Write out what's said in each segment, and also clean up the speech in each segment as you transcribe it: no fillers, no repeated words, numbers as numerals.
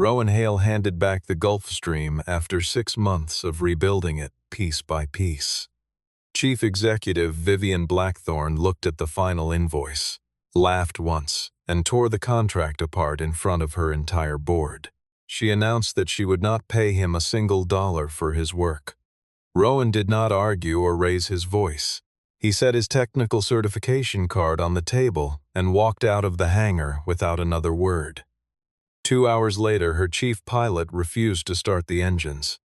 Rowan Hale handed back the Gulfstream after 6 months of rebuilding it piece by piece. Chief Executive Vivian Blackthorne looked at the final invoice, laughed once, and tore the contract apart in front of her entire board. She announced that she would not pay him a single dollar for his work. Rowan did not argue or raise his voice. He set his technical certification card on the table and walked out of the hangar without another word. 2 hours later, her chief pilot refused to start the engines.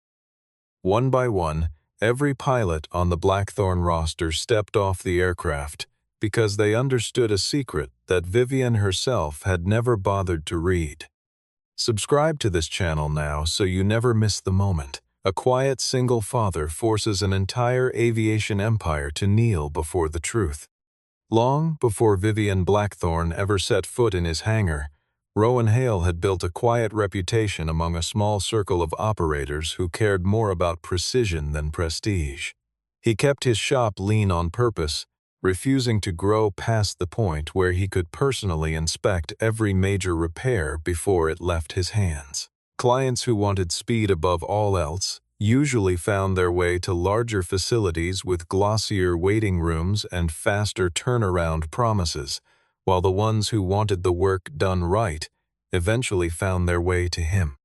One by one, every pilot on the Blackthorne roster stepped off the aircraft because they understood a secret that Vivian herself had never bothered to read. Subscribe to this channel now so you never miss the moment. A quiet single father forces an entire aviation empire to kneel before the truth. Long before Vivian Blackthorne ever set foot in his hangar, Rowan Hale had built a quiet reputation among a small circle of operators who cared more about precision than prestige. He kept his shop lean on purpose, refusing to grow past the point where he could personally inspect every major repair before it left his hands. Clients who wanted speed above all else usually found their way to larger facilities with glossier waiting rooms and faster turnaround promises, while the ones who wanted the work done right eventually found their way to him.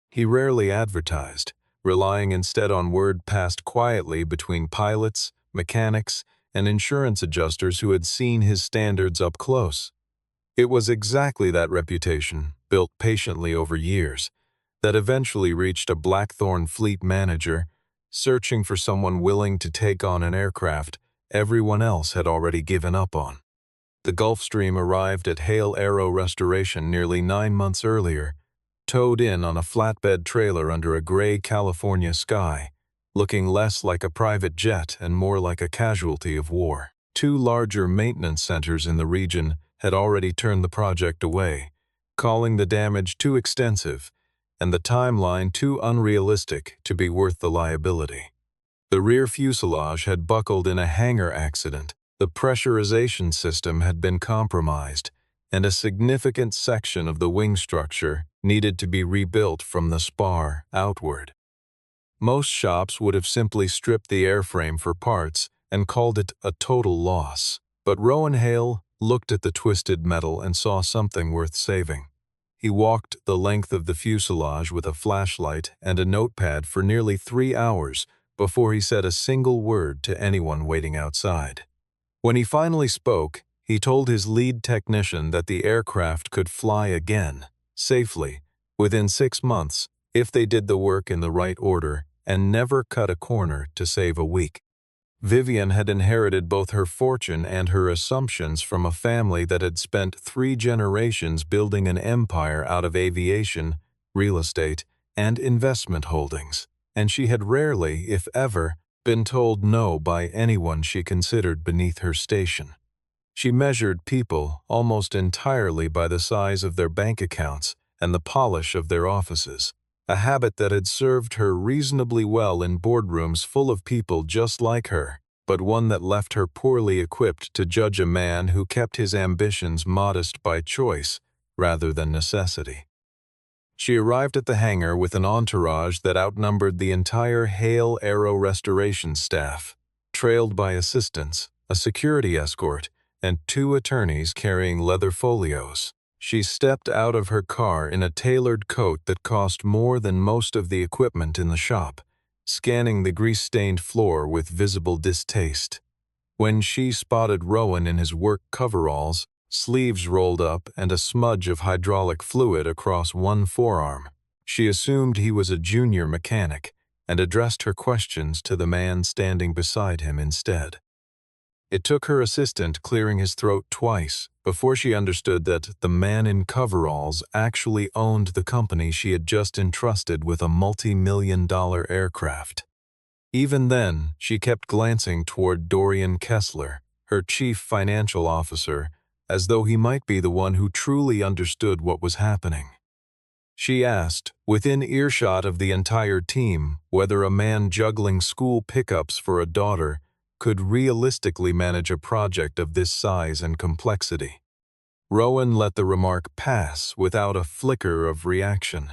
He rarely advertised, relying instead on word passed quietly between pilots, mechanics, and insurance adjusters who had seen his standards up close. It was exactly that reputation, built patiently over years, that eventually reached a Blackthorne fleet manager, searching for someone willing to take on an aircraft everyone else had already given up on. The Gulfstream arrived at Hale Aero Restoration nearly 9 months earlier, towed in on a flatbed trailer under a gray California sky, looking less like a private jet and more like a casualty of war. 2 larger maintenance centers in the region had already turned the project away, calling the damage too extensive and the timeline too unrealistic to be worth the liability. The rear fuselage had buckled in a hangar accident, the pressurization system had been compromised, and a significant section of the wing structure needed to be rebuilt from the spar outward. Most shops would have simply stripped the airframe for parts and called it a total loss, but Rowan Hale looked at the twisted metal and saw something worth saving. He walked the length of the fuselage with a flashlight and a notepad for nearly 3 hours before he said a single word to anyone waiting outside. When he finally spoke, he told his lead technician that the aircraft could fly again, safely, within 6 months, if they did the work in the right order and never cut a corner to save a week. Vivian had inherited both her fortune and her assumptions from a family that had spent 3 generations building an empire out of aviation, real estate, and investment holdings, and she had rarely, if ever, been told no by anyone she considered beneath her station. She measured people almost entirely by the size of their bank accounts and the polish of their offices, a habit that had served her reasonably well in boardrooms full of people just like her, but one that left her poorly equipped to judge a man who kept his ambitions modest by choice rather than necessity. She arrived at the hangar with an entourage that outnumbered the entire Hale Aero Restoration staff, trailed by assistants, a security escort, and 2 attorneys carrying leather folios. She stepped out of her car in a tailored coat that cost more than most of the equipment in the shop, scanning the grease-stained floor with visible distaste. When she spotted Rowan in his work coveralls, sleeves rolled up and a smudge of hydraulic fluid across one forearm, she assumed he was a junior mechanic and addressed her questions to the man standing beside him instead. It took her assistant clearing his throat twice before she understood that the man in coveralls actually owned the company she had just entrusted with a multi-million-dollar aircraft. Even then, she kept glancing toward Dorian Kessler, her chief financial officer, as though he might be the one who truly understood what was happening. She asked, within earshot of the entire team, whether a man juggling school pickups for a daughter could realistically manage a project of this size and complexity. Rowan let the remark pass without a flicker of reaction,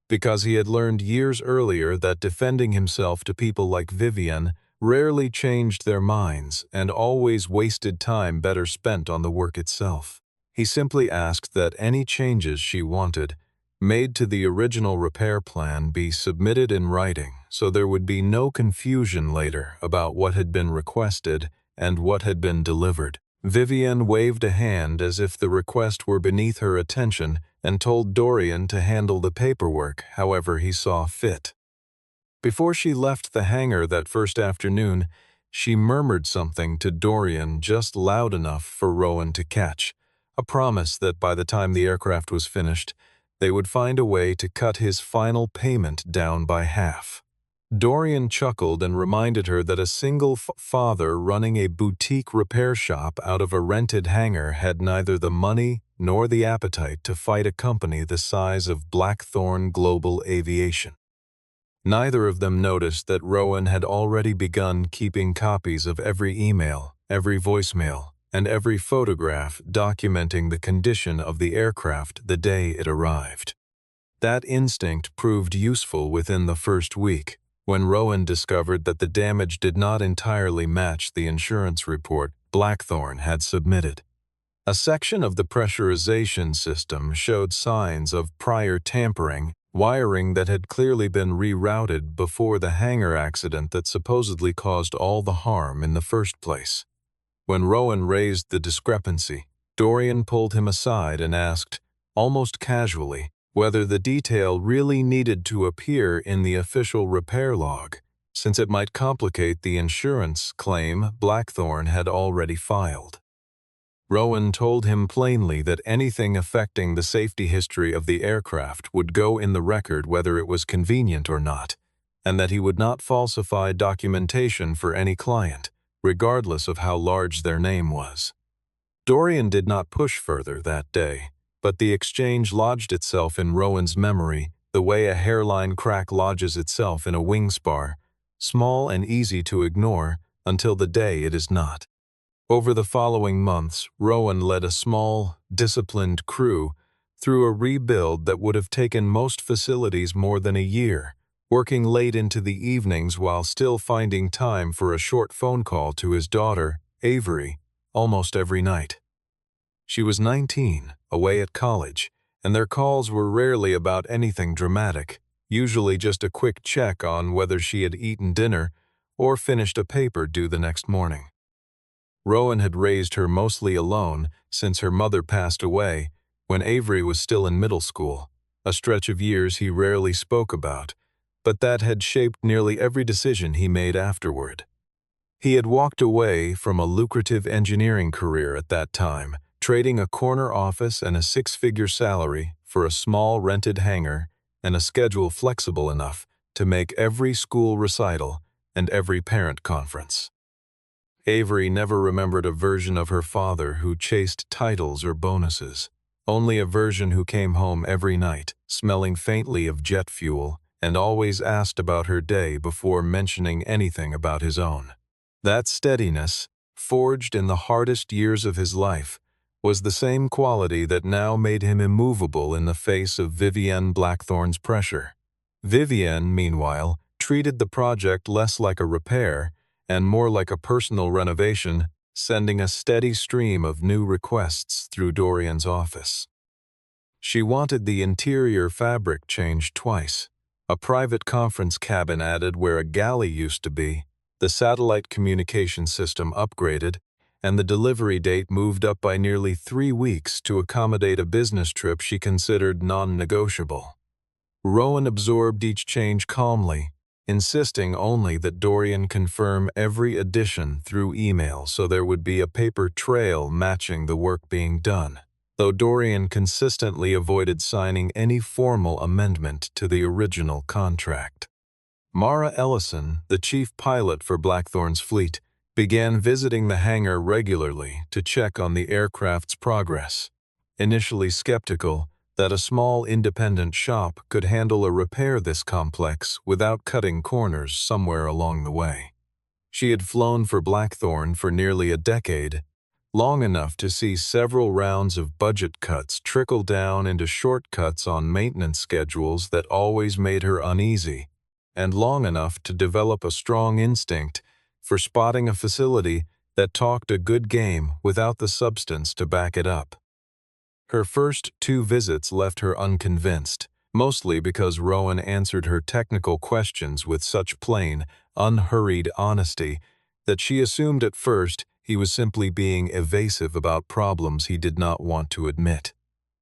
because he had learned years earlier that defending himself to people like Vivian rarely changed their minds and always wasted time better spent on the work itself. He simply asked that any changes she wanted, made to the original repair plan, be submitted in writing so there would be no confusion later about what had been requested and what had been delivered. Vivian waved a hand as if the request were beneath her attention and told Dorian to handle the paperwork however he saw fit. Before she left the hangar that first afternoon, she murmured something to Dorian just loud enough for Rowan to catch, a promise that by the time the aircraft was finished, they would find a way to cut his final payment down by half. Dorian chuckled and reminded her that a single father running a boutique repair shop out of a rented hangar had neither the money nor the appetite to fight a company the size of Blackthorn Global Aviation. Neither of them noticed that Rowan had already begun keeping copies of every email, every voicemail, and every photograph documenting the condition of the aircraft the day it arrived. That instinct proved useful within the first week, when Rowan discovered that the damage did not entirely match the insurance report Blackthorn had submitted. A section of the pressurization system showed signs of prior tampering, wiring that had clearly been rerouted before the hangar accident that supposedly caused all the harm in the first place. When Rowan raised the discrepancy, Dorian pulled him aside and asked, almost casually, whether the detail really needed to appear in the official repair log, since it might complicate the insurance claim Blackthorn had already filed. Rowan told him plainly that anything affecting the safety history of the aircraft would go in the record whether it was convenient or not, and that he would not falsify documentation for any client, regardless of how large their name was. Dorian did not push further that day, but the exchange lodged itself in Rowan's memory the way a hairline crack lodges itself in a wing spar, small and easy to ignore until the day it is not. Over the following months, Rowan led a small, disciplined crew through a rebuild that would have taken most facilities more than a year, working late into the evenings while still finding time for a short phone call to his daughter, Avery, almost every night. She was 19, away at college, and their calls were rarely about anything dramatic, usually just a quick check on whether she had eaten dinner or finished a paper due the next morning. Rowan had raised her mostly alone since her mother passed away when Avery was still in middle school, a stretch of years he rarely spoke about, but that had shaped nearly every decision he made afterward. He had walked away from a lucrative engineering career at that time, trading a corner office and a six-figure salary for a small rented hangar and a schedule flexible enough to make every school recital and every parent conference. Avery never remembered a version of her father who chased titles or bonuses, only a version who came home every night, smelling faintly of jet fuel, and always asked about her day before mentioning anything about his own. That steadiness, forged in the hardest years of his life, was the same quality that now made him immovable in the face of Vivian Blackthorn's pressure. Vivian, meanwhile, treated the project less like a repair and more like a personal renovation, sending a steady stream of new requests through Dorian's office. She wanted the interior fabric changed twice, a private conference cabin added where a galley used to be, the satellite communication system upgraded, and the delivery date moved up by nearly 3 weeks to accommodate a business trip she considered non-negotiable. Rowan absorbed each change calmly, insisting only that Dorian confirm every addition through email so there would be a paper trail matching the work being done, though Dorian consistently avoided signing any formal amendment to the original contract. Mara Ellison, the chief pilot for Blackthorn's fleet, began visiting the hangar regularly to check on the aircraft's progress. Initially skeptical that a small independent shop could handle a repair this complex without cutting corners somewhere along the way. She had flown for Blackthorn for nearly a decade, long enough to see several rounds of budget cuts trickle down into shortcuts on maintenance schedules that always made her uneasy, and long enough to develop a strong instinct for spotting a facility that talked a good game without the substance to back it up. Her first 2 visits left her unconvinced, mostly because Rowan answered her technical questions with such plain, unhurried honesty that she assumed at first he was simply being evasive about problems he did not want to admit.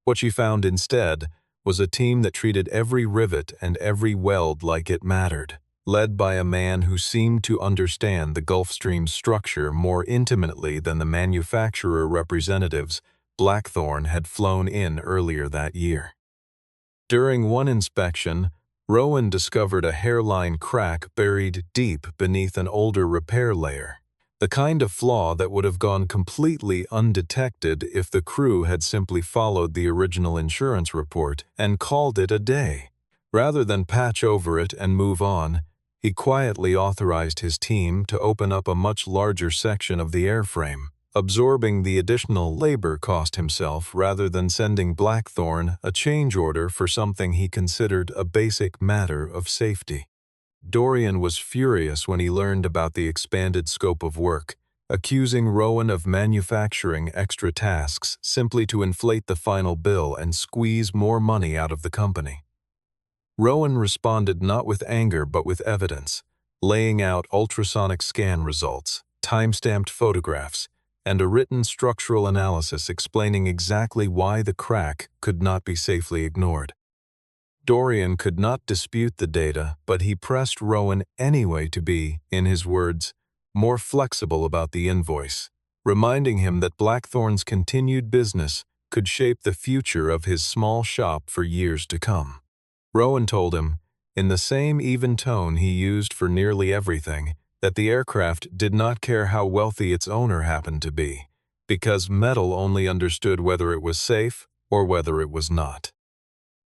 What she found instead was a team that treated every rivet and every weld like it mattered, led by a man who seemed to understand the Gulfstream structure more intimately than the manufacturer representatives Blackthorne had flown in earlier that year. During one inspection, Rowan discovered a hairline crack buried deep beneath an older repair layer, the kind of flaw that would have gone completely undetected if the crew had simply followed the original insurance report and called it a day. Rather than patch over it and move on, he quietly authorized his team to open up a much larger section of the airframe, absorbing the additional labor cost himself rather than sending Blackthorne a change order for something he considered a basic matter of safety. Dorian was furious when he learned about the expanded scope of work, accusing Rowan of manufacturing extra tasks simply to inflate the final bill and squeeze more money out of the company. Rowan responded not with anger but with evidence, laying out ultrasonic scan results, time-stamped photographs, and a written structural analysis explaining exactly why the crack could not be safely ignored. Dorian could not dispute the data, but he pressed Rowan anyway to be, in his words, more flexible about the invoice, reminding him that Blackthorne's continued business could shape the future of his small shop for years to come. Rowan told him, in the same even tone he used for nearly everything, that the aircraft did not care how wealthy its owner happened to be, because metal only understood whether it was safe or whether it was not.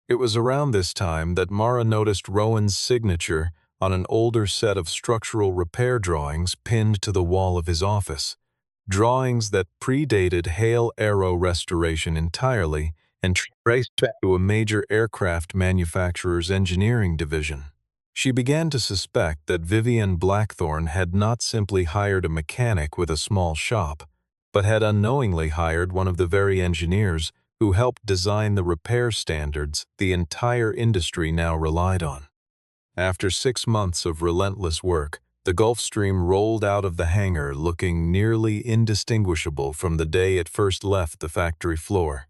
It was around this time that Mara noticed Rowan's signature on an older set of structural repair drawings pinned to the wall of his office, drawings that predated Hale Aero restoration entirely and traced back to a major aircraft manufacturer's engineering division. She began to suspect that Vivian Blackthorne had not simply hired a mechanic with a small shop, but had unknowingly hired one of the very engineers who helped design the repair standards the entire industry now relied on. After 6 months of relentless work, the Gulfstream rolled out of the hangar looking nearly indistinguishable from the day it first left the factory floor.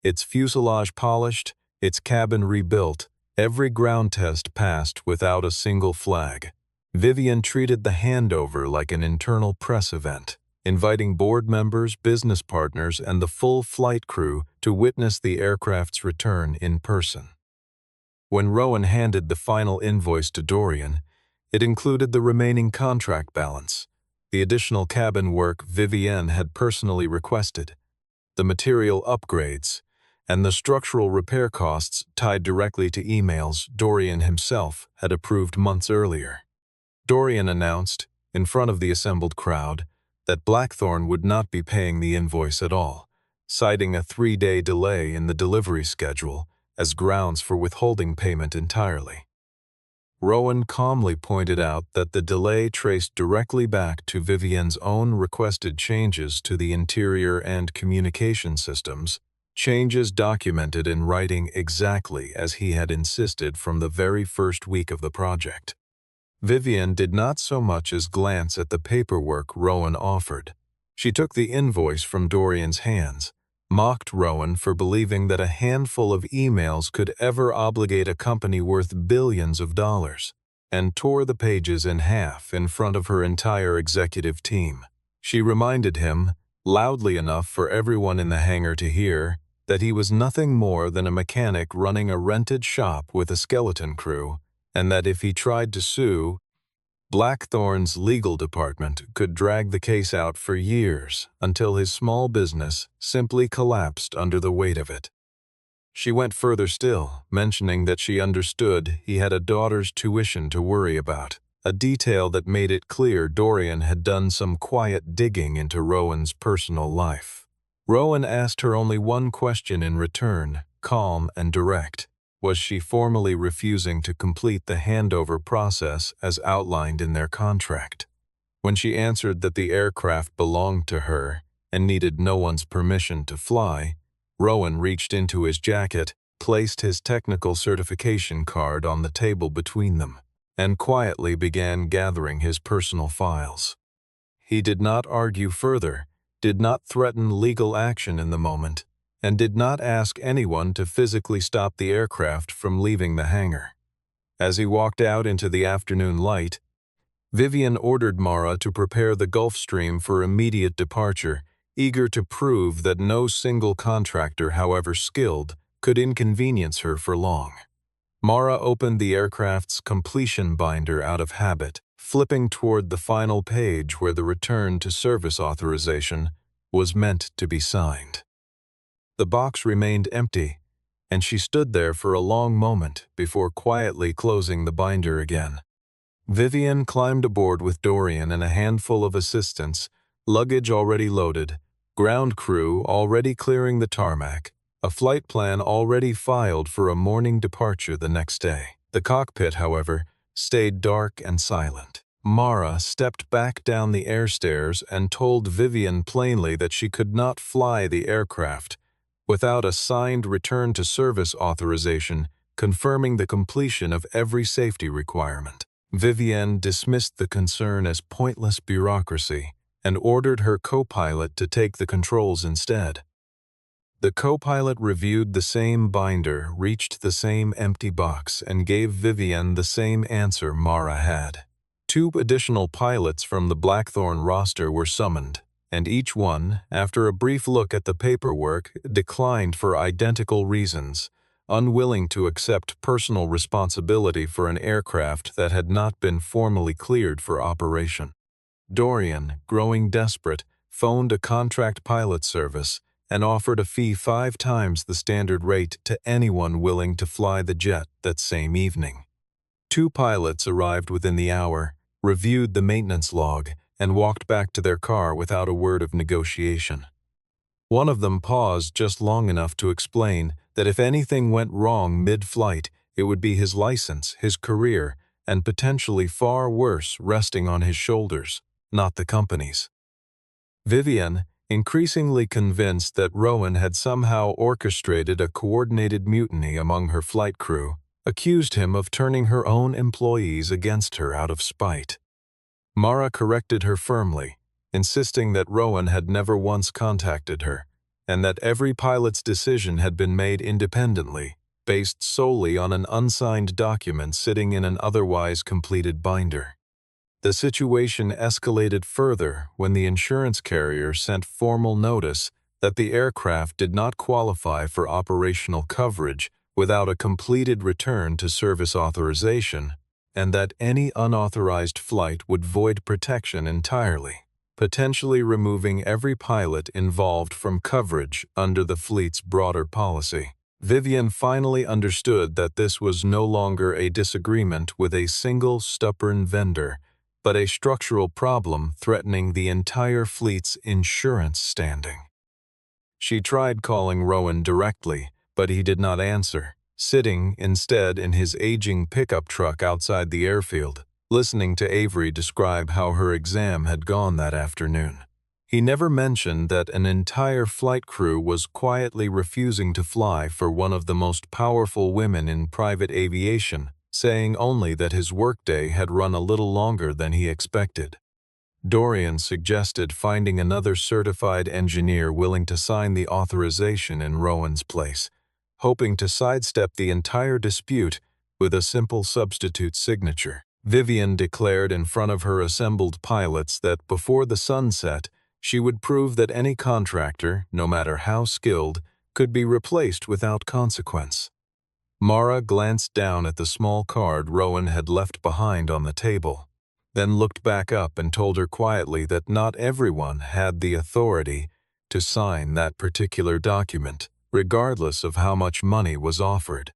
Its fuselage polished, its cabin rebuilt, every ground test passed without a single flag. Vivian treated the handover like an internal press event, inviting board members, business partners, and the full flight crew to witness the aircraft's return in person. When Rowan handed the final invoice to Dorian, it included the remaining contract balance, the additional cabin work Vivian had personally requested, the material upgrades, and the structural repair costs tied directly to emails Dorian himself had approved months earlier. Dorian announced, in front of the assembled crowd, that Blackthorne would not be paying the invoice at all, citing a 3-day delay in the delivery schedule as grounds for withholding payment entirely. Rowan calmly pointed out that the delay traced directly back to Vivian's own requested changes to the interior and communication systems, changes documented in writing exactly as he had insisted from the very first week of the project. Vivian did not so much as glance at the paperwork Rowan offered. She took the invoice from Dorian's hands, mocked Rowan for believing that a handful of emails could ever obligate a company worth billions of dollars, and tore the pages in half in front of her entire executive team. She reminded him, loudly enough for everyone in the hangar to hear, that he was nothing more than a mechanic running a rented shop with a skeleton crew, and that if he tried to sue, Blackthorne's legal department could drag the case out for years until his small business simply collapsed under the weight of it. She went further still, mentioning that she understood he had a daughter's tuition to worry about, a detail that made it clear Dorian had done some quiet digging into Rowan's personal life. Rowan asked her only one question in return, calm and direct. Was she formally refusing to complete the handover process as outlined in their contract? When she answered that the aircraft belonged to her and needed no one's permission to fly, Rowan reached into his jacket, placed his technical certification card on the table between them, and quietly began gathering his personal files. He did not argue further, did not threaten legal action in the moment, and did not ask anyone to physically stop the aircraft from leaving the hangar. As he walked out into the afternoon light, Vivian ordered Mara to prepare the Gulfstream for immediate departure, eager to prove that no single contractor, however skilled, could inconvenience her for long. Mara opened the aircraft's completion binder out of habit, flipping toward the final page where the return to service authorization was meant to be signed. The box remained empty, and she stood there for a long moment before quietly closing the binder again. Vivian climbed aboard with Dorian and a handful of assistants, luggage already loaded, ground crew already clearing the tarmac, a flight plan already filed for a morning departure the next day. The cockpit, however, stayed dark and silent. Mara stepped back down the air stairs and told Vivian plainly that she could not fly the aircraft without a signed return-to-service authorization confirming the completion of every safety requirement. Vivian dismissed the concern as pointless bureaucracy and ordered her co-pilot to take the controls instead. The co-pilot reviewed the same binder, reached the same empty box, and gave Vivian the same answer Mara had. 2 additional pilots from the Blackthorn roster were summoned, and each one, after a brief look at the paperwork, declined for identical reasons, unwilling to accept personal responsibility for an aircraft that had not been formally cleared for operation. Dorian, growing desperate, phoned a contract pilot service and offered a fee 5 times the standard rate to anyone willing to fly the jet that same evening. 2 pilots arrived within the hour, reviewed the maintenance log, and walked back to their car without a word of negotiation. One of them paused just long enough to explain that if anything went wrong mid-flight, it would be his license, his career, and potentially far worse resting on his shoulders, not the company's. Vivian, increasingly convinced that Rowan had somehow orchestrated a coordinated mutiny among her flight crew, accused him of turning her own employees against her out of spite. Mara corrected her firmly, insisting that Rowan had never once contacted her, and that every pilot's decision had been made independently, based solely on an unsigned document sitting in an otherwise completed binder. The situation escalated further when the insurance carrier sent formal notice that the aircraft did not qualify for operational coverage without a completed return to service authorization, and that any unauthorized flight would void protection entirely, potentially removing every pilot involved from coverage under the fleet's broader policy. Vivian finally understood that this was no longer a disagreement with a single stubborn vendor, but a structural problem threatening the entire fleet's insurance standing. She tried calling Rowan directly, but he did not answer, sitting instead in his aging pickup truck outside the airfield, listening to Avery describe how her exam had gone that afternoon. He never mentioned that an entire flight crew was quietly refusing to fly for one of the most powerful women in private aviation, saying only that his workday had run a little longer than he expected. Dorian suggested finding another certified engineer willing to sign the authorization in Rowan's place, hoping to sidestep the entire dispute with a simple substitute signature. Vivian declared in front of her assembled pilots that before the sun set, she would prove that any contractor, no matter how skilled, could be replaced without consequence. Mara glanced down at the small card Rowan had left behind on the table, then looked back up and told her quietly that not everyone had the authority to sign that particular document, regardless of how much money was offered.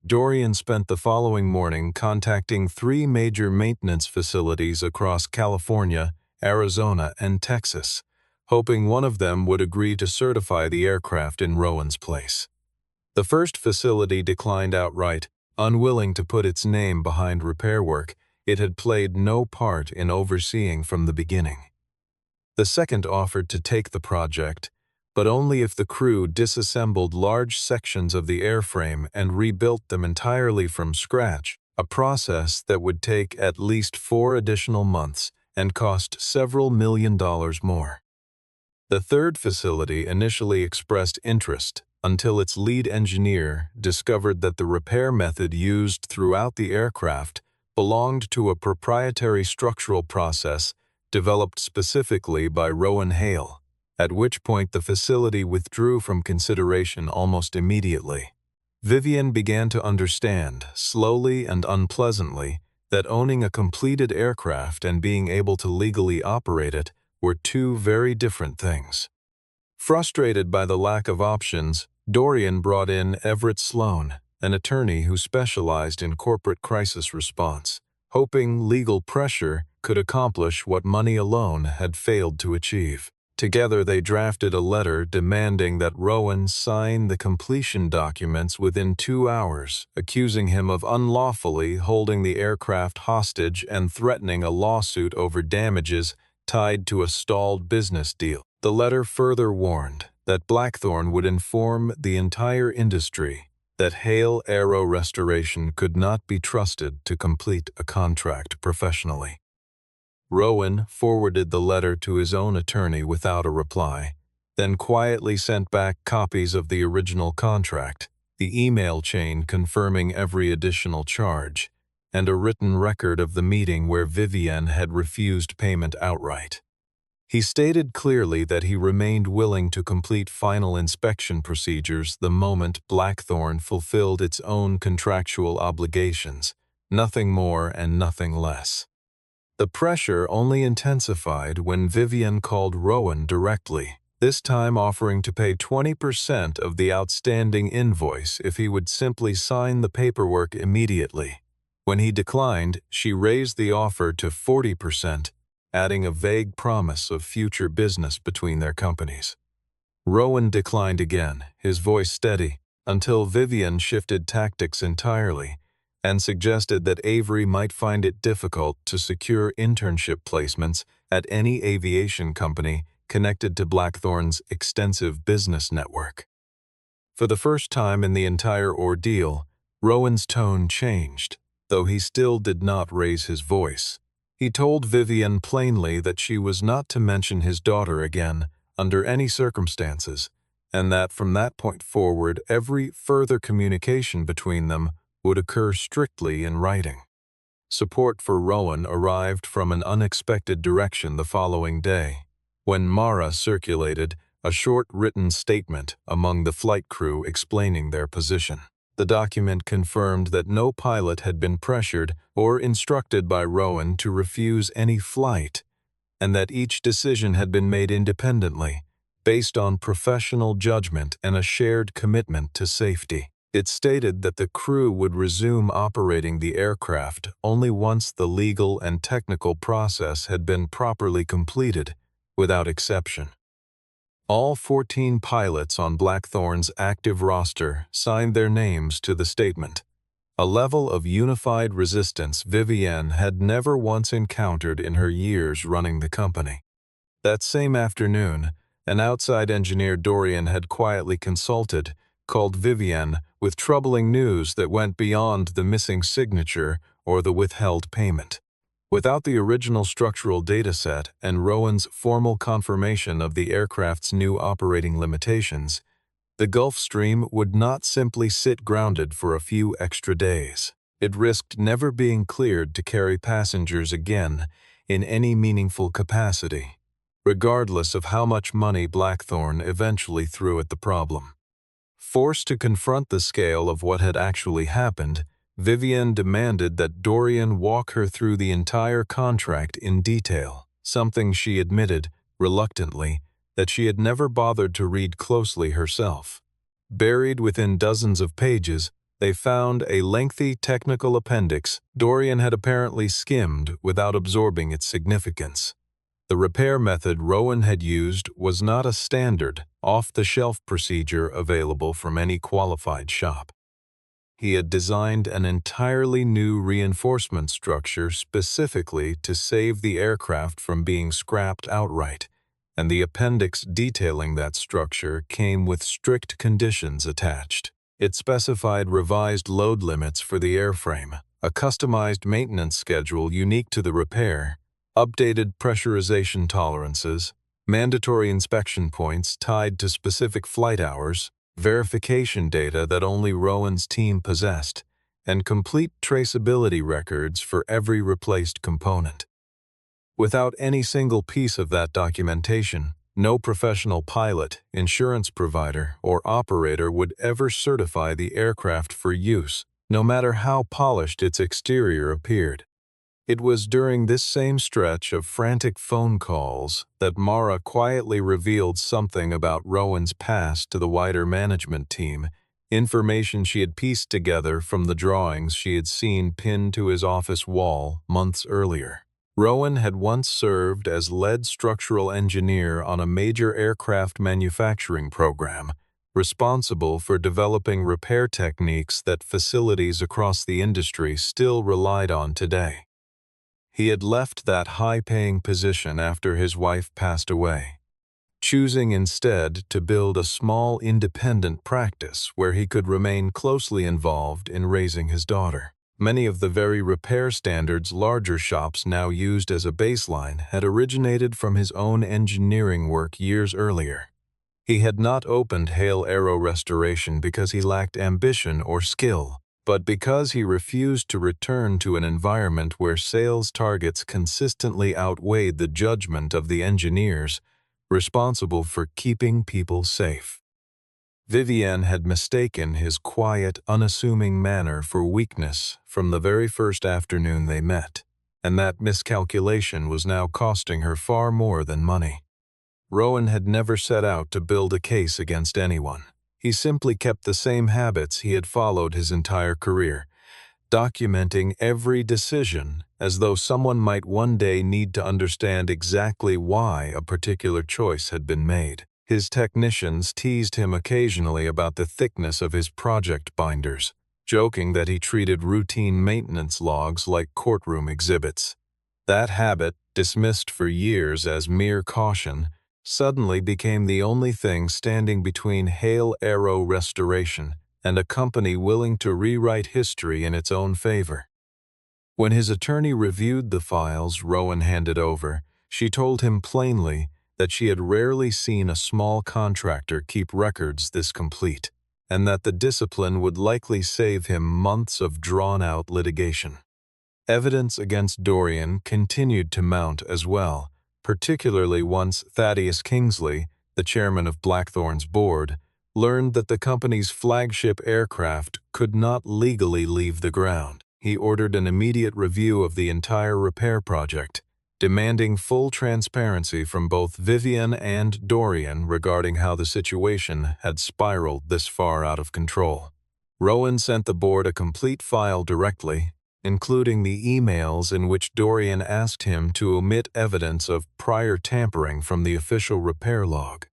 Dorian spent the following morning contacting 3 major maintenance facilities across California, Arizona, and Texas, hoping one of them would agree to certify the aircraft in Rowan's place. The first facility declined outright, unwilling to put its name behind repair work it had played no part in overseeing from the beginning. The second offered to take the project, but only if the crew disassembled large sections of the airframe and rebuilt them entirely from scratch, a process that would take at least 4 additional months and cost several $1,000,000 more. The third facility initially expressed interest until its lead engineer discovered that the repair method used throughout the aircraft belonged to a proprietary structural process developed specifically by Rowan Hale, at which point the facility withdrew from consideration almost immediately. Vivian began to understand, slowly and unpleasantly, that owning a completed aircraft and being able to legally operate it were 2 very different things. Frustrated by the lack of options, Dorian brought in Everett Sloan, an attorney who specialized in corporate crisis response, hoping legal pressure could accomplish what money alone had failed to achieve. Together they drafted a letter demanding that Rowan sign the completion documents within 2 hours, accusing him of unlawfully holding the aircraft hostage and threatening a lawsuit over damages tied to a stalled business deal. The letter further warned that Blackthorn would inform the entire industry that Hale Aero Restoration could not be trusted to complete a contract professionally. Rowan forwarded the letter to his own attorney without a reply, then quietly sent back copies of the original contract, the email chain confirming every additional charge, and a written record of the meeting where Vivian had refused payment outright. He stated clearly that he remained willing to complete final inspection procedures the moment Blackthorn fulfilled its own contractual obligations, nothing more and nothing less. The pressure only intensified when Vivian called Rowan directly, this time offering to pay 20% of the outstanding invoice if he would simply sign the paperwork immediately. When he declined, she raised the offer to 40%, adding a vague promise of future business between their companies. Rowan declined again, his voice steady, until Vivian shifted tactics entirely and suggested that Avery might find it difficult to secure internship placements at any aviation company connected to Blackthorn's extensive business network. For the first time in the entire ordeal, Rowan's tone changed, though he still did not raise his voice. He told Vivian plainly that she was not to mention his daughter again under any circumstances, and that from that point forward every further communication between them would occur strictly in writing. Support for Rowan arrived from an unexpected direction the following day, when Mara circulated a short written statement among the flight crew explaining their position. The document confirmed that no pilot had been pressured or instructed by Rowan to refuse any flight, and that each decision had been made independently, based on professional judgment and a shared commitment to safety. It stated that the crew would resume operating the aircraft only once the legal and technical process had been properly completed, without exception. All 14 pilots on Blackthorn's active roster signed their names to the statement, a level of unified resistance Vivian had never once encountered in her years running the company. That same afternoon, an outside engineer Dorian had quietly consulted called Vivian with troubling news that went beyond the missing signature or the withheld payment. Without the original structural dataset and Rowan's formal confirmation of the aircraft's new operating limitations, the Gulfstream would not simply sit grounded for a few extra days. It risked never being cleared to carry passengers again in any meaningful capacity, regardless of how much money Blackthorn eventually threw at the problem. Forced to confront the scale of what had actually happened, Vivian demanded that Dorian walk her through the entire contract in detail, something she admitted, reluctantly, that she had never bothered to read closely herself. Buried within dozens of pages, they found a lengthy technical appendix Dorian had apparently skimmed without absorbing its significance. The repair method Rowan had used was not a standard, off-the-shelf procedure available from any qualified shop. He had designed an entirely new reinforcement structure specifically to save the aircraft from being scrapped outright, and the appendix detailing that structure came with strict conditions attached. It specified revised load limits for the airframe, a customized maintenance schedule unique to the repair, updated pressurization tolerances, mandatory inspection points tied to specific flight hours, verification data that only Rowan's team possessed, and complete traceability records for every replaced component. Without any single piece of that documentation, no professional pilot, insurance provider, or operator would ever certify the aircraft for use, no matter how polished its exterior appeared. It was during this same stretch of frantic phone calls that Mara quietly revealed something about Rowan's past to the wider management team, information she had pieced together from the drawings she had seen pinned to his office wall months earlier. Rowan had once served as lead structural engineer on a major aircraft manufacturing program, responsible for developing repair techniques that facilities across the industry still relied on today. He had left that high-paying position after his wife passed away, choosing instead to build a small independent practice where he could remain closely involved in raising his daughter. Many of the very repair standards larger shops now used as a baseline had originated from his own engineering work years earlier. He had not opened Hale Aero Restoration because he lacked ambition or skill, but because he refused to return to an environment where sales targets consistently outweighed the judgment of the engineers responsible for keeping people safe. Vivienne had mistaken his quiet, unassuming manner for weakness from the very first afternoon they met, and that miscalculation was now costing her far more than money. Rowan had never set out to build a case against anyone. He simply kept the same habits he had followed his entire career, documenting every decision as though someone might one day need to understand exactly why a particular choice had been made. His technicians teased him occasionally about the thickness of his project binders, joking that he treated routine maintenance logs like courtroom exhibits. That habit, dismissed for years as mere caution, suddenly became the only thing standing between Hale Aero Restoration and a company willing to rewrite history in its own favor. When his attorney reviewed the files Rowan handed over, she told him plainly that she had rarely seen a small contractor keep records this complete, and that the discipline would likely save him months of drawn-out litigation. Evidence against Dorian continued to mount as well, particularly once Thaddeus Kingsley, the chairman of Blackthorn's board, learned that the company's flagship aircraft could not legally leave the ground. He ordered an immediate review of the entire repair project, demanding full transparency from both Vivienne and Dorian regarding how the situation had spiraled this far out of control. Rowan sent the board a complete file directly, including the emails in which Dorian asked him to omit evidence of prior tampering from the official repair log.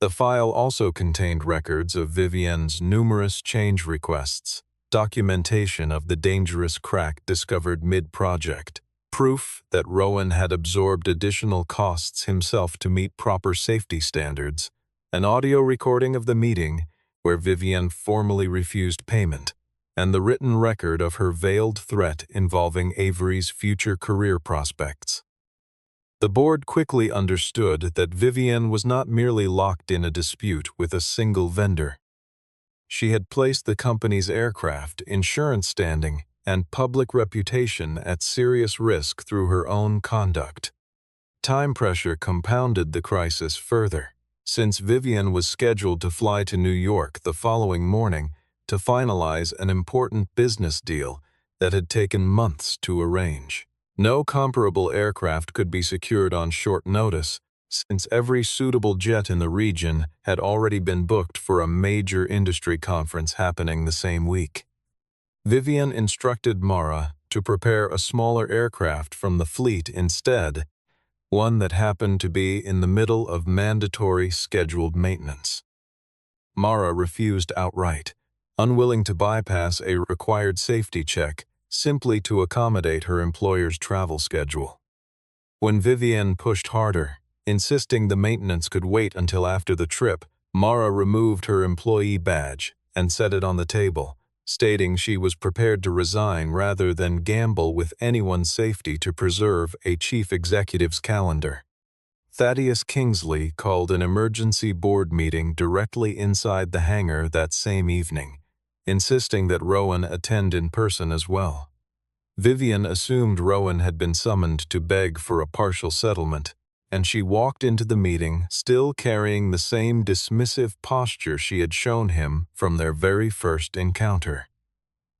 The file also contained records of Vivienne's numerous change requests, documentation of the dangerous crack discovered mid-project, proof that Rowan had absorbed additional costs himself to meet proper safety standards, an audio recording of the meeting where Vivienne formally refused payment, and the written record of her veiled threat involving Avery's future career prospects. The board quickly understood that Vivienne was not merely locked in a dispute with a single vendor. She had placed the company's aircraft, insurance standing, and public reputation at serious risk through her own conduct. Time pressure compounded the crisis further, since Vivienne was scheduled to fly to New York the following morning to finalize an important business deal that had taken months to arrange. No comparable aircraft could be secured on short notice, since every suitable jet in the region had already been booked for a major industry conference happening the same week. Vivian instructed Mara to prepare a smaller aircraft from the fleet instead, one that happened to be in the middle of mandatory scheduled maintenance. Mara refused outright, unwilling to bypass a required safety check simply to accommodate her employer's travel schedule. When Vivian pushed harder, insisting the maintenance could wait until after the trip, Mara removed her employee badge and set it on the table, stating she was prepared to resign rather than gamble with anyone's safety to preserve a chief executive's calendar. Thaddeus Kingsley called an emergency board meeting directly inside the hangar that same evening, insisting that Rowan attend in person as well. Vivian assumed Rowan had been summoned to beg for a partial settlement, and she walked into the meeting still carrying the same dismissive posture she had shown him from their very first encounter.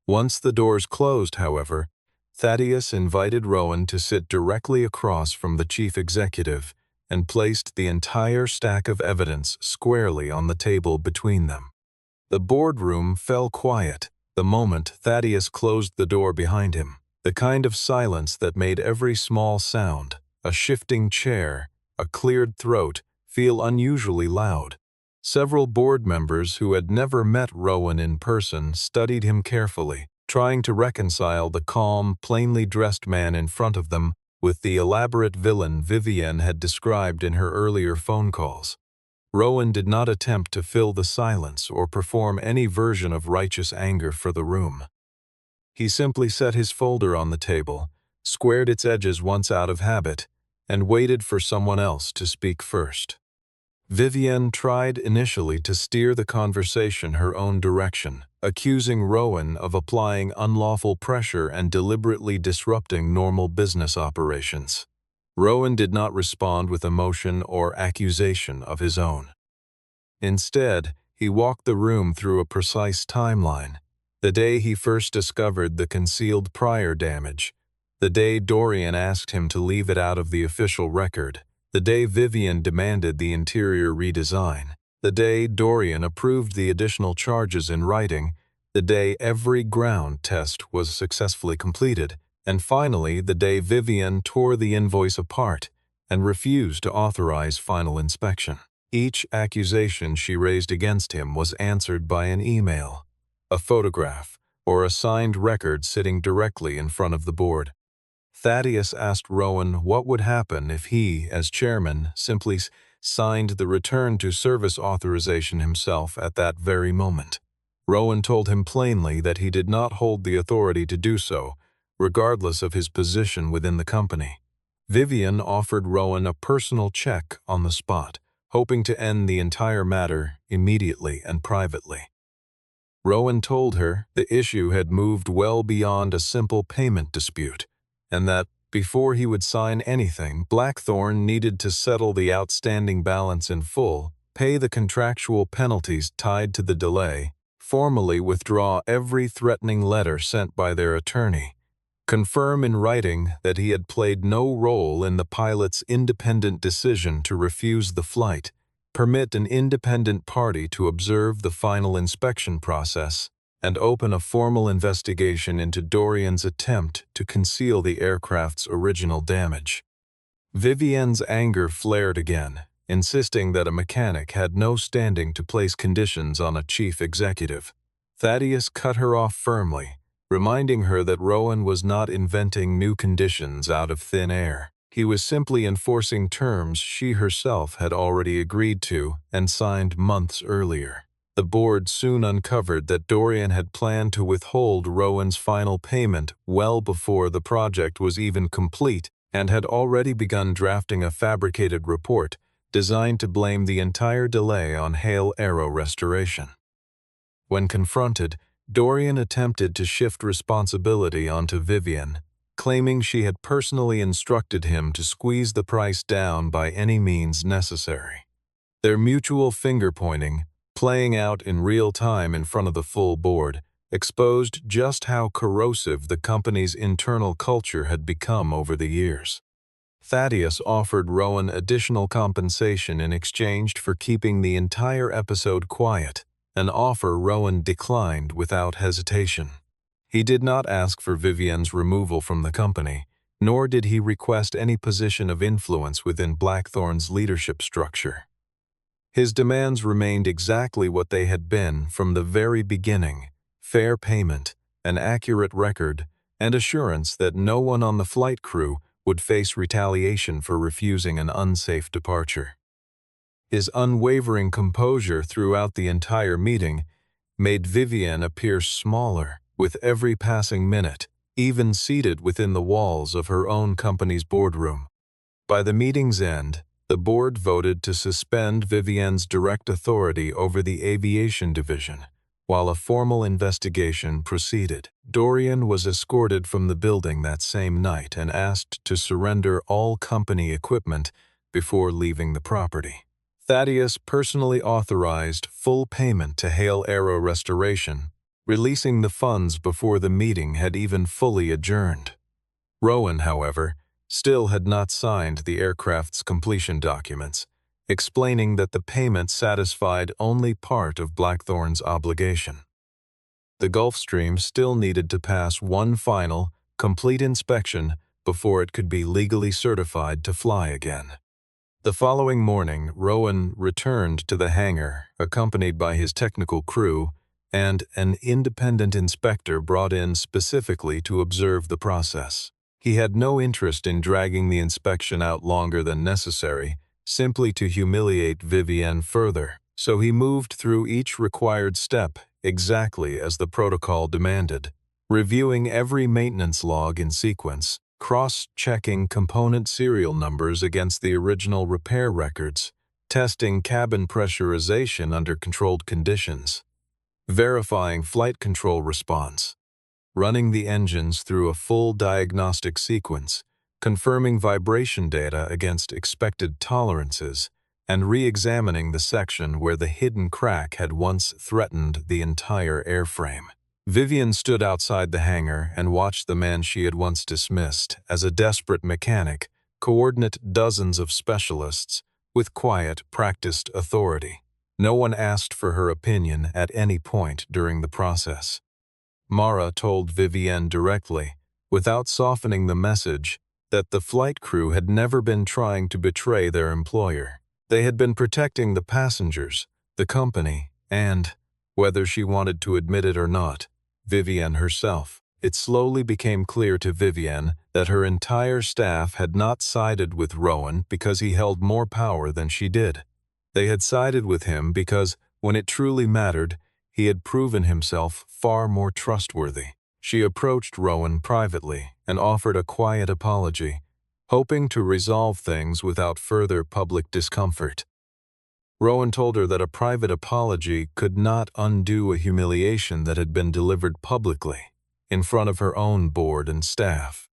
Once the doors closed, however, Thaddeus invited Rowan to sit directly across from the chief executive and placed the entire stack of evidence squarely on the table between them. The boardroom fell quiet the moment Thaddeus closed the door behind him, the kind of silence that made every small sound, a shifting chair, a cleared throat, feel unusually loud. Several board members who had never met Rowan in person studied him carefully, trying to reconcile the calm, plainly dressed man in front of them with the elaborate villain Vivian had described in her earlier phone calls. Rowan did not attempt to fill the silence or perform any version of righteous anger for the room. He simply set his folder on the table, squared its edges once out of habit, and waited for someone else to speak first. Vivian tried initially to steer the conversation her own direction, accusing Rowan of applying unlawful pressure and deliberately disrupting normal business operations. Rowan did not respond with emotion or accusation of his own. Instead, he walked the room through a precise timeline. The day he first discovered the concealed prior damage, the day Dorian asked him to leave it out of the official record, the day Vivian demanded the interior redesign, the day Dorian approved the additional charges in writing, the day every ground test was successfully completed, and finally the day Vivian tore the invoice apart and refused to authorize final inspection. Each accusation she raised against him was answered by an email, a photograph, or a signed record sitting directly in front of the board. Thaddeus asked Rowan what would happen if he, as chairman, simply signed the return to service authorization himself at that very moment. Rowan told him plainly that he did not hold the authority to do so, regardless of his position within the company. Vivian offered Rowan a personal check on the spot, hoping to end the entire matter immediately and privately. Rowan told her the issue had moved well beyond a simple payment dispute, and that, before he would sign anything, Blackthorn needed to settle the outstanding balance in full, pay the contractual penalties tied to the delay, formally withdraw every threatening letter sent by their attorney, confirm in writing that he had played no role in the pilot's independent decision to refuse the flight, permit an independent party to observe the final inspection process, and open a formal investigation into Dorian's attempt to conceal the aircraft's original damage. Vivian's anger flared again, insisting that a mechanic had no standing to place conditions on a chief executive. Thaddeus cut her off firmly, reminding her that Rowan was not inventing new conditions out of thin air. He was simply enforcing terms she herself had already agreed to and signed months earlier. The board soon uncovered that Dorian had planned to withhold Rowan's final payment well before the project was even complete and had already begun drafting a fabricated report designed to blame the entire delay on Hale Aero Restoration. When confronted, Dorian attempted to shift responsibility onto Vivian, claiming she had personally instructed him to squeeze the price down by any means necessary. Their mutual finger-pointing, playing out in real time in front of the full board, exposed just how corrosive the company's internal culture had become over the years. Thaddeus offered Rowan additional compensation in exchange for keeping the entire episode quiet, an offer Rowan declined without hesitation. He did not ask for Vivienne's removal from the company, nor did he request any position of influence within Blackthorn's leadership structure. His demands remained exactly what they had been from the very beginning: fair payment, an accurate record, and assurance that no one on the flight crew would face retaliation for refusing an unsafe departure. His unwavering composure throughout the entire meeting made Vivienne appear smaller with every passing minute, even seated within the walls of her own company's boardroom. By the meeting's end, the board voted to suspend Vivienne's direct authority over the aviation division, while a formal investigation proceeded. Dorian was escorted from the building that same night and asked to surrender all company equipment before leaving the property. Thaddeus personally authorized full payment to Hale Aero Restoration, releasing the funds before the meeting had even fully adjourned. Rowan, however, still had not signed the aircraft's completion documents, explaining that the payment satisfied only part of Blackthorn's obligation. The Gulfstream still needed to pass one final, complete inspection before it could be legally certified to fly again. The following morning, Rowan returned to the hangar, accompanied by his technical crew and an independent inspector brought in specifically to observe the process. He had no interest in dragging the inspection out longer than necessary, simply to humiliate Vivienne further, so he moved through each required step exactly as the protocol demanded, reviewing every maintenance log in sequence, cross-checking component serial numbers against the original repair records, testing cabin pressurization under controlled conditions, verifying flight control response, running the engines through a full diagnostic sequence, confirming vibration data against expected tolerances, and re-examining the section where the hidden crack had once threatened the entire airframe. Vivienne stood outside the hangar and watched the man she had once dismissed as a desperate mechanic coordinate dozens of specialists with quiet, practiced authority. No one asked for her opinion at any point during the process. Mara told Vivienne directly, without softening the message, that the flight crew had never been trying to betray their employer. They had been protecting the passengers, the company, and, whether she wanted to admit it or not, Vivienne herself. It slowly became clear to Vivienne that her entire staff had not sided with Rowan because he held more power than she did. They had sided with him because, when it truly mattered, he had proven himself far more trustworthy. She approached Rowan privately and offered a quiet apology, hoping to resolve things without further public discomfort. Rowan told her that a private apology could not undo a humiliation that had been delivered publicly, in front of her own board and staff.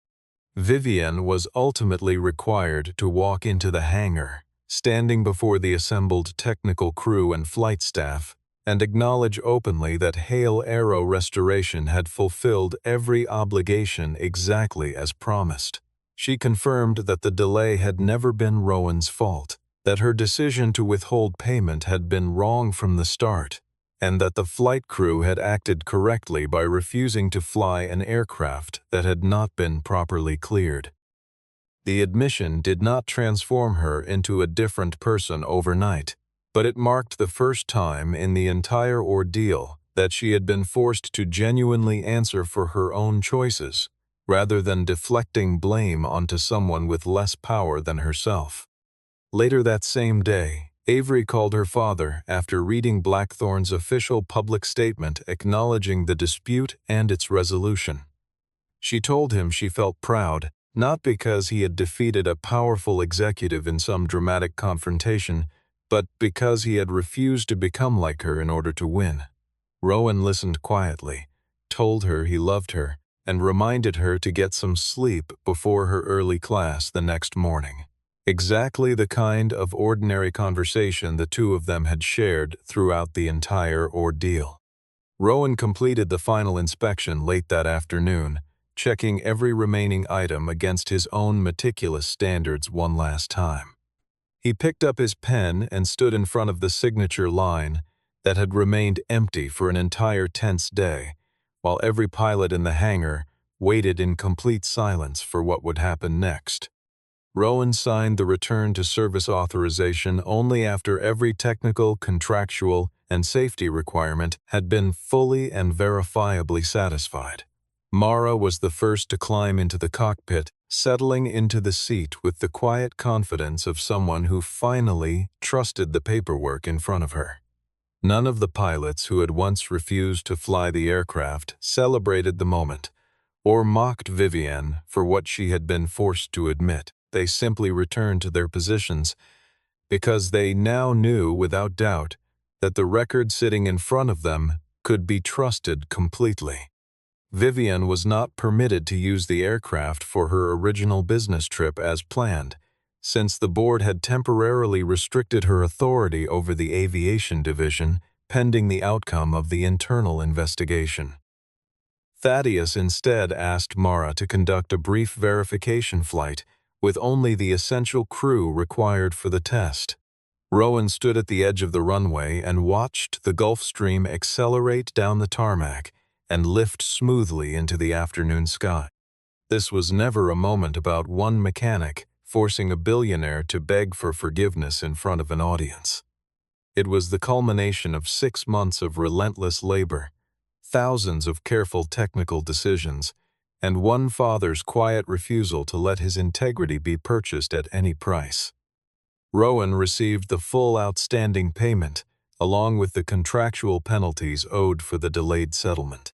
Vivienne was ultimately required to walk into the hangar, standing before the assembled technical crew and flight staff, and acknowledge openly that Hale Aero Restoration had fulfilled every obligation exactly as promised. She confirmed that the delay had never been Rowan's fault, that her decision to withhold payment had been wrong from the start, and that the flight crew had acted correctly by refusing to fly an aircraft that had not been properly cleared. The admission did not transform her into a different person overnight, but it marked the first time in the entire ordeal that she had been forced to genuinely answer for her own choices, rather than deflecting blame onto someone with less power than herself. Later that same day, Avery called her father after reading Blackthorn's official public statement acknowledging the dispute and its resolution. She told him she felt proud, not because he had defeated a powerful executive in some dramatic confrontation, but because he had refused to become like her in order to win. Rowan listened quietly, told her he loved her, and reminded her to get some sleep before her early class the next morning. Exactly the kind of ordinary conversation the two of them had shared throughout the entire ordeal. Rowan completed the final inspection late that afternoon, checking every remaining item against his own meticulous standards one last time. He picked up his pen and stood in front of the signature line that had remained empty for an entire tense day, while every pilot in the hangar waited in complete silence for what would happen next. Rowan signed the return to service authorization only after every technical, contractual, and safety requirement had been fully and verifiably satisfied. Mara was the first to climb into the cockpit, settling into the seat with the quiet confidence of someone who finally trusted the paperwork in front of her. None of the pilots who had once refused to fly the aircraft celebrated the moment or mocked Vivienne for what she had been forced to admit. They simply returned to their positions because they now knew without doubt that the record sitting in front of them could be trusted completely. Vivienne was not permitted to use the aircraft for her original business trip as planned, since the board had temporarily restricted her authority over the aviation division pending the outcome of the internal investigation. Thaddeus instead asked Mara to conduct a brief verification flight with only the essential crew required for the test. Rowan stood at the edge of the runway and watched the Gulfstream accelerate down the tarmac and lift smoothly into the afternoon sky. This was never a moment about one mechanic forcing a billionaire to beg for forgiveness in front of an audience. It was the culmination of 6 months of relentless labor, thousands of careful technical decisions, and one father's quiet refusal to let his integrity be purchased at any price. Rowan received the full outstanding payment, along with the contractual penalties owed for the delayed settlement.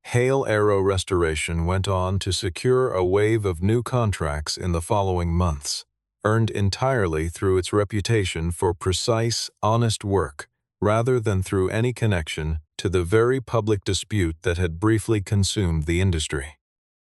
Hale Aero Restoration went on to secure a wave of new contracts in the following months, earned entirely through its reputation for precise, honest work, rather than through any connection to the very public dispute that had briefly consumed the industry.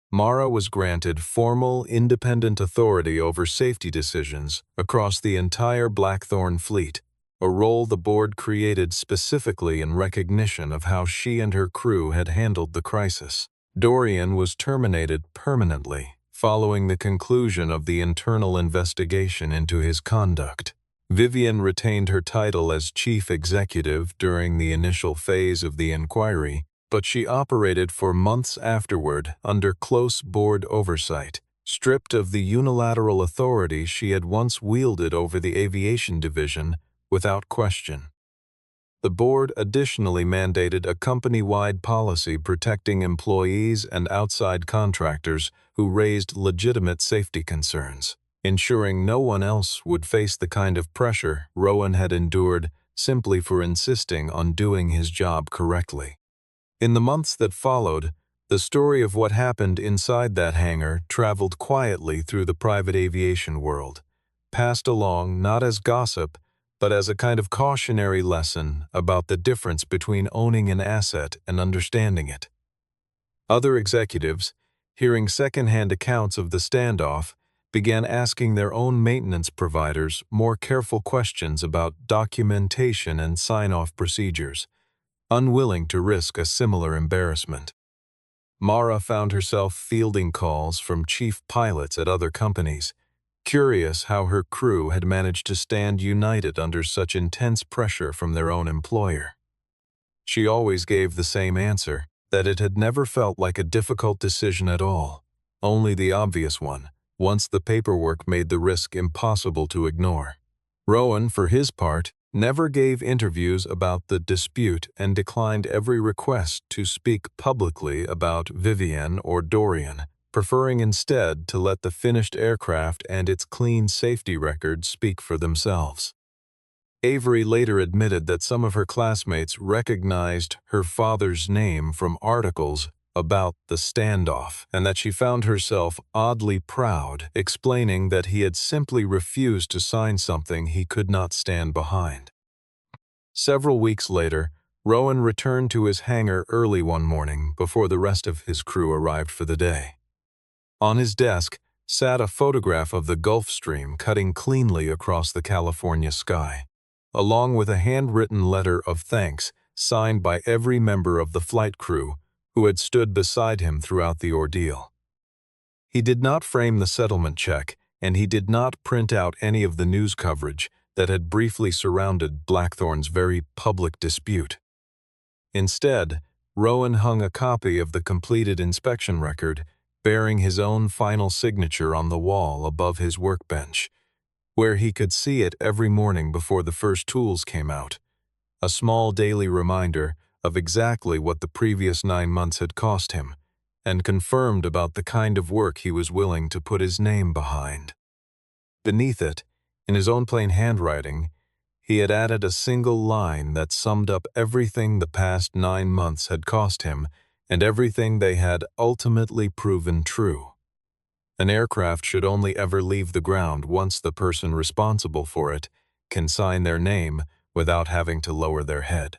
Mara was granted formal, independent authority over safety decisions across the entire Blackthorn fleet, a role the board created specifically in recognition of how she and her crew had handled the crisis. Dorian was terminated permanently following the conclusion of the internal investigation into his conduct. Vivienne retained her title as chief executive during the initial phase of the inquiry, but she operated for months afterward under close board oversight, stripped of the unilateral authority she had once wielded over the aviation division without question. The board additionally mandated a company-wide policy protecting employees and outside contractors who raised legitimate safety concerns, ensuring no one else would face the kind of pressure Rowan had endured simply for insisting on doing his job correctly. In the months that followed, the story of what happened inside that hangar traveled quietly through the private aviation world, passed along not as gossip, but as a kind of cautionary lesson about the difference between owning an asset and understanding it. Other executives, hearing second-hand accounts of the standoff, began asking their own maintenance providers more careful questions about documentation and sign-off procedures, unwilling to risk a similar embarrassment. Mara found herself fielding calls from chief pilots at other companies, curious how her crew had managed to stand united under such intense pressure from their own employer. She always gave the same answer, that it had never felt like a difficult decision at all, only the obvious one, once the paperwork made the risk impossible to ignore. Rowan, for his part, never gave interviews about the dispute and declined every request to speak publicly about Vivienne or Dorian, preferring instead to let the finished aircraft and its clean safety record speak for themselves. Avery later admitted that some of her classmates recognized her father's name from articles about the standoff, and that she found herself oddly proud, explaining that he had simply refused to sign something he could not stand behind. Several weeks later, Rowan returned to his hangar early one morning before the rest of his crew arrived for the day. On his desk sat a photograph of the Gulfstream cutting cleanly across the California sky, along with a handwritten letter of thanks signed by every member of the flight crew who had stood beside him throughout the ordeal. He did not frame the settlement check, and he did not print out any of the news coverage that had briefly surrounded Blackthorn's very public dispute. Instead, Rowan hung a copy of the completed inspection record, bearing his own final signature on the wall above his workbench, where he could see it every morning before the first tools came out, a small daily reminder of exactly what the previous 9 months had cost him, and confirmed about the kind of work he was willing to put his name behind. Beneath it, in his own plain handwriting, he had added a single line that summed up everything the past 9 months had cost him and everything they had ultimately proven true. An aircraft should only ever leave the ground once the person responsible for it can sign their name without having to lower their head.